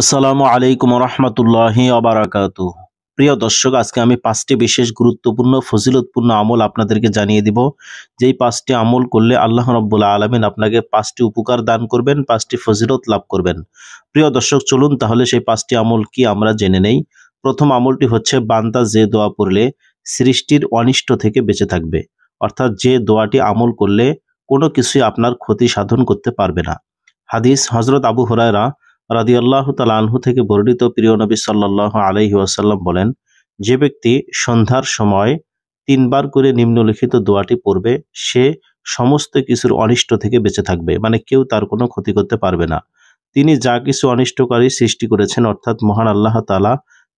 আসসালামু আলাইকুম রহমতুল্লাহি ওবারাকাতুহু। প্রিয় দর্শক, আজকে আমি 5টি বিশেষ গুরুত্বপূর্ণ ফজিলতপূর্ণ আমল আপনাদেরকে জানিয়ে দিব। যেই 5টি আমল করলে আল্লাহ রাব্বুল আলামিন আপনাকে 5টি উপকার দান করবেন, 5টি ফজিলত লাভ করবেন। প্রিয় দর্শক, চলুন তাহলে সেই 5টি আমল কি আমরা জেনে নেই। প্রথম আমলটি হচ্ছে, বান্দা যে দোয়া পড়লে সৃষ্টির অনিষ্ট থেকে বেঁচে থাকবে। অর্থাৎ যে দোয়াটি আমল করলে কোনো কিছুই আপনার ক্ষতি সাধন করতে পারবে না। হাদিস হযরত আবু হুরায়রা রাদিয়াল্লাহু তাআলা আনহু থেকে বর্ণিত, প্রিয় নবী সাল্লাল্লাহু আলাইহি ওয়াসাল্লাম বলেন, যে ব্যক্তি সন্ধ্যার সময় 3 বার করে নিম্নলিখিত দোয়াটি পড়বে, সে সমস্ত কিছুর অনিষ্ট থেকে বেঁচে থাকবে, মানে কেউ তার কোনো ক্ষতি করতে পারবে না। তিনি যা কিছু অনিষ্টকারী সৃষ্টি করেছেন, অর্থাৎ মহান আল্লাহ তাআলা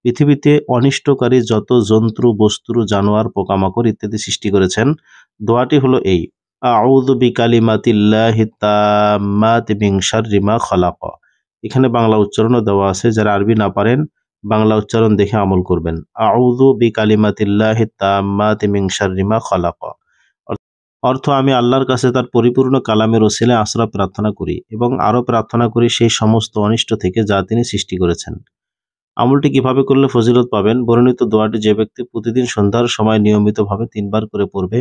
পৃথিবীতে অনিষ্টকারী যত জন্তু, বস্তু, জানোয়ার, পোকামাকড় ইত্যাদি সৃষ্টি করেছেন, দোয়াটি হলো এই: আউযু বিকালিমাতিল্লাহি তাম্মাতি মিন শাররি মা খালাক। এখানে বাংলা উচ্চারণও দেওয়া আছে, যারা আরবি না পারেন বাংলা উচ্চারণ দেখে আমল করবেন। আউযু বিকালিমাতিল্লাহি তাম্মাতি মিন শাররি মা খালাক। অর্থ, আমি আল্লাহর কাছে তার পরিপূর্ণ কালামের ওসিলায় আশ্রয় প্রার্থনা করি এবং আরো প্রার্থনা করি সেই সমস্ত অনিষ্ট থেকে যা তিনি সৃষ্টি করেছেন। আমলটি কিভাবে করলে ফজিলত পাবেন? বর্ণিত দোয়াটি যে ব্যক্তি প্রতিদিন সন্ধ্যার সময় নিয়মিতভাবে 3 বার করে পড়বে,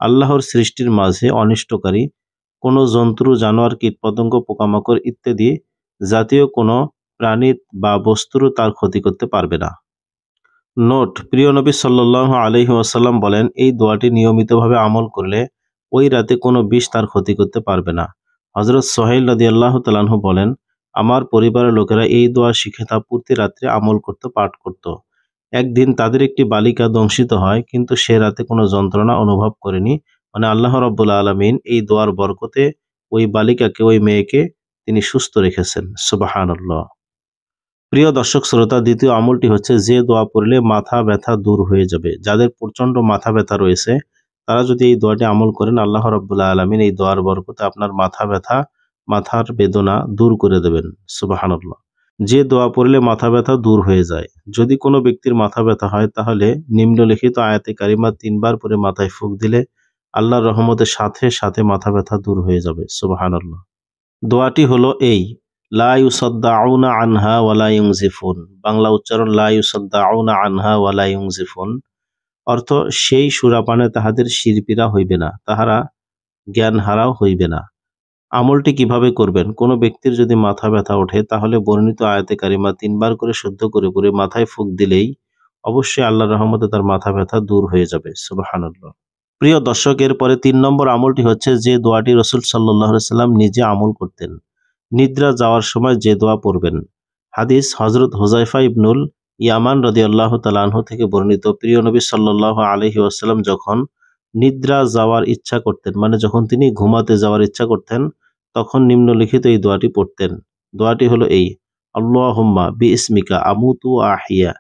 আল্লাহর সৃষ্টির মাঝে অনিষ্টকারী কোনো জন্তু, জানোয়ার, কীটপতঙ্গ, পোকামাকড় ইত্যাদি জাতীয় কোনো প্রাণী বা বস্তুর তার ক্ষতি করতে পারবে না। নোট: প্রিয় নবী সাল্লাল্লাহু আলাইহি ওয়াসাল্লাম বলেন, এই দোয়াটি নিয়মিতভাবে আমল করলে ওই রাতে কোনো বিষ তার ক্ষতি করতে পারবে না। হযরত সোহাইল রাদিয়াল্লাহু তাআলা আনহু বলেন, আমার পরিবারের লোকেরা এই দোয়া শিখে তা প্রতি রাত্রে আমল করত, পাঠ করত। একদিন তাদের একটি বালিকা দংশিত হয়, কিন্তু সে রাতে কোনো যন্ত্রণা অনুভব করেনি। মানে আল্লাহ রাব্বুল আলামিন এই দোয়ার বরকতে ওই বালিকাকে, ওই মেয়েকে তিনি সুস্থ রেখেছেন। সুবহানাল্লাহ। প্রিয় দর্শক শ্রোতা, দ্বিতীয় আমলটি হচ্ছে, যে দোয়া পড়লে মাথা ব্যথা দূর হয়ে যাবে। যাদের প্রচন্ড মাথা ব্যথা রয়েছে, তারা যদি এই দোয়াটি আমল করেন, আল্লাহ রাব্বুল আলামিন এই দোয়ার বরকতে আপনার মাথা ব্যথা, মাথার বেদনা দূর করে দেবেন। সুবহানাল্লাহ। যে দোয়া পড়লে মাথা ব্যথা দূর হয়ে যায়। যদি কোনো ব্যক্তির মাথা ব্যথা হয়, তাহলে নিম্নলিখিত আয়াতে কারিমা 3 বার পরে মাথায় ফুঁক দিলে আল্লাহর রহমতের সাথে সাথে মাথা ব্যথা দূর হয়ে যাবে। সুবহানাল্লাহ। দোয়াটি হলো এই: লা ইউসাদ্দাউনা আনহা ওয়ালা ইউনজিফুন। বাংলা উচ্চারণ: লা ইউসাদ্দাউনা আনহা ওয়ালা ইউনজিফুন। অর্থ, সেই সুরাপানে তাহাদের শিরপীড়া হইবে না, তাহারা জ্ঞান হারাও হইবে না। আমলটি কিভাবে করবেন? কোনো ব্যক্তির যদি মাথা ব্যথা ওঠে, তাহলে বর্ণিত আয়াতে কারিমা 3 বার করে শুদ্ধ করে পড়ে মাথায় ফুঁক দিলেই অবশ্যই আল্লাহর রহমতে তার মাথা ব্যথা দূর হয়ে যাবে। সুবহানাল্লাহ। প্রিয় দর্শক, এরপরে 3 নম্বর আমলটি হচ্ছে, যে দোয়াটি রাসূল সাল্লাল্লাহু আলাইহি সাল্লাম নিজে আমল করতেন। নিদ্রা যাওয়ার সময় যে দোয়া পড়বেন। হাদিস হযরত হুযায়ফা ইবনুল ইয়ামান রাদিয়াল্লাহু তাআলা আনহু থেকে বর্ণিত, প্রিয় নবী সাল্লাল্লাহু আলাইহি ওয়াসাল্লাম যখন নিদ্রা যাওয়ার ইচ্ছা করতেন, মানে যখন তিনি ঘুমাতে যাওয়ার ইচ্ছা করতেন, তখন নিম্নলিখিত এই দোয়াটি পড়তেন। দোয়াটি হলো এই: আল্লাহুম্মা বিইসমিকা আমুতু ওয়া আহইয়া।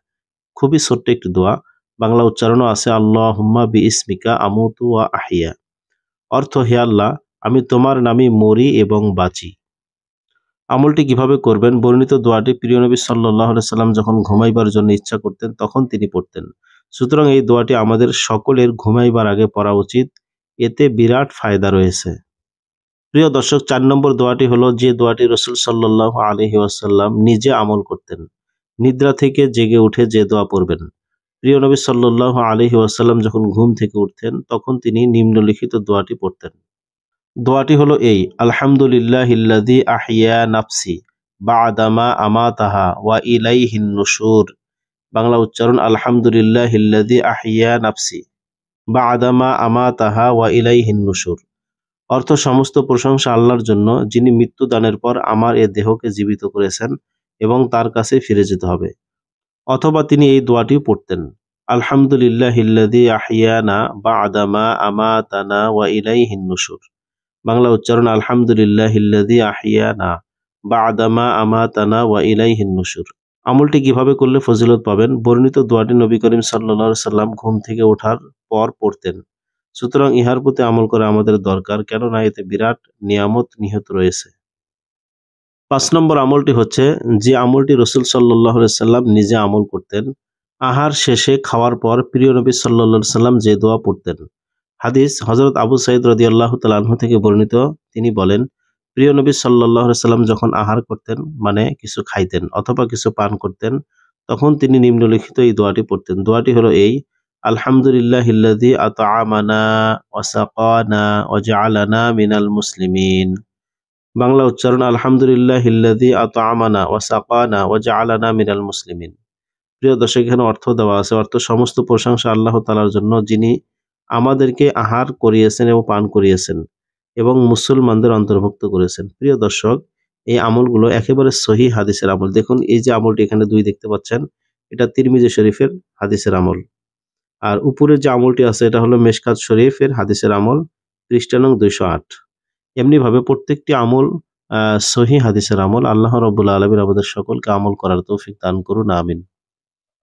খুবই ছোট্ট একটি দোয়া, বাংলা উচ্চারণও আছে, আল্লাহুম্মা বিইসমিকা আমুতু ওয়া আহইয়া। অর্থ, হে আল্লাহ, আমি তোমার নামে মরি এবং বাঁচি। আমলটি কিভাবে করবেন? বর্ণিত দোয়াটি প্রিয় নবী সাল্লাল্লাহু আলাইহি সাল্লাম যখন ঘুমাইবার জন্য ইচ্ছা করতেন, তখন তিনি পড়তেন। সুতরাং এই দোয়াটি আমাদের সকলের ঘুমাইবার আগে পড়া উচিত, এতে বিরাট ফায়দা রয়েছে। প্রিয় দর্শক, 4 নম্বর দোয়াটি হলো, যে দোয়াটি রাসূল সাল্লাল্লাহু আলাইহি ওয়াসাল্লাম নিজে আমল করতেন। নিদ্রা থেকে জেগে উঠে যে দোয়া পড়বেন। প্রিয় নবী সাল্লাল্লাহু আলাইহি ওয়াসাল্লাম যখন ঘুম থেকে উঠতেন, তখন তিনি নিম্নলিখিত দোয়াটি পড়তেন। দোয়াটি হলো এই: আলহামদুলিল্লাহিল্লাযী আহইয়া নাফসি বা'দামা আমাতাহা ওয়া ইলাইহিন নুশুর। বাংলা উচ্চারণ: আলহামদুলিল্লাহিল্লাযী আহইয়া নাফসি বা'দামা আমাতাহা ওয়া ইলাইহিন নুশুর। অর্থ, সমস্ত প্রশংসা আল্লাহর জন্য, যিনি মৃত্যু দানের পর আমার এ দেহকে জীবিত করেছেন এবং তার কাছে ফিরে যেতে হবে। অথবা তিনি এই দোয়াটিও পড়তেন: আলহামদুলিল্লাহিল্লাযী আহইয়ানা বা'দামা আমাতানা ওয়া ইলাইহিন নুশুর। বাংলা উচ্চারণ: আলহামদুলিল্লাহিল্লাযী আহইয়ানা বা'দামা আমাতানা ওয়া ইলাইহিন নুশুর। আমলটি কিভাবে করলে ফজিলত পাবেন? বর্ণিত দোয়াটি নবী করিম সাল্লাল্লাহু আলাইহি সাল্লাম ঘুম থেকে ওঠার পর পড়তেন। সুতরাং ইহার প্রতি আমল করা আমাদের দরকার, কেননা এতে বিরাট নিয়ামত নিহিত রয়েছে। 5 নম্বর আমলটি হচ্ছে, যে আমলটি রাসূল সাল্লাল্লাহু আলাইহি সাল্লাম নিজে আমল করতেন। আহার শেষে খাওয়ার পর প্রিয় নবী সাল্লাল্লাহু আলাইহি সাল্লাম যে দোয়া পড়তেন। হাদিস হযরত আবু সাঈদ রাদিয়াল্লাহু তাআলা আনহু থেকে বর্ণিত, তিনি বলেন, প্রিয় নবী সাল্লাল্লাহু আলাইহি সাল্লাম যখন আহার করতেন মানে কিছু খাইতেন অথবা কিছু পান করতেন, তখন তিনি নিম্নলিখিত এই দোয়াটি পড়তেন। দোয়াটি হলো এই: আলহামদুলিল্লাহিল্লাযী আত'আমানা ওয়া সাকানা ওয়া জা'আলানা মিনাল মুসলিমিন। বাংলা উচ্চারণ: আলহামদুলিল্লাহিল্লাযী আত'আমানা ওয়া সাকানা ওয়া জা'আলানা মিনাল মুসলিমিন। প্রিয় দর্শক, এখানে অর্থ দেওয়া আছে। অর্থ: সমস্ত প্রশংসা আল্লাহ তাআলার জন্য, যিনি আমাদেরকে আহার করিয়েছেন এবং পান করিয়েছেন এবং মুসলমানদের অন্তর্ভুক্ত করেছেন। প্রিয় দর্শক, এই আমলগুলো একেবারে সহিহ হাদিসের আমল। দেখুন এই যে আমলটি এখানে ২ দেখতে পাচ্ছেন, এটা তিরমিজি শরীফের হাদিসের আমল। আর উপরের যে আমলটি আছে এটা হলো মেশকাত শরীফের হাদিসের আমল, পৃষ্ঠা নং ২০৮। এমনিভাবে প্রত্যেকটি আমল সহিহ হাদিসের আমল। আল্লাহ রাব্বুল আলামিন আমাদের সকলকে আমল করার তৌফিক দান করুন। আমিন।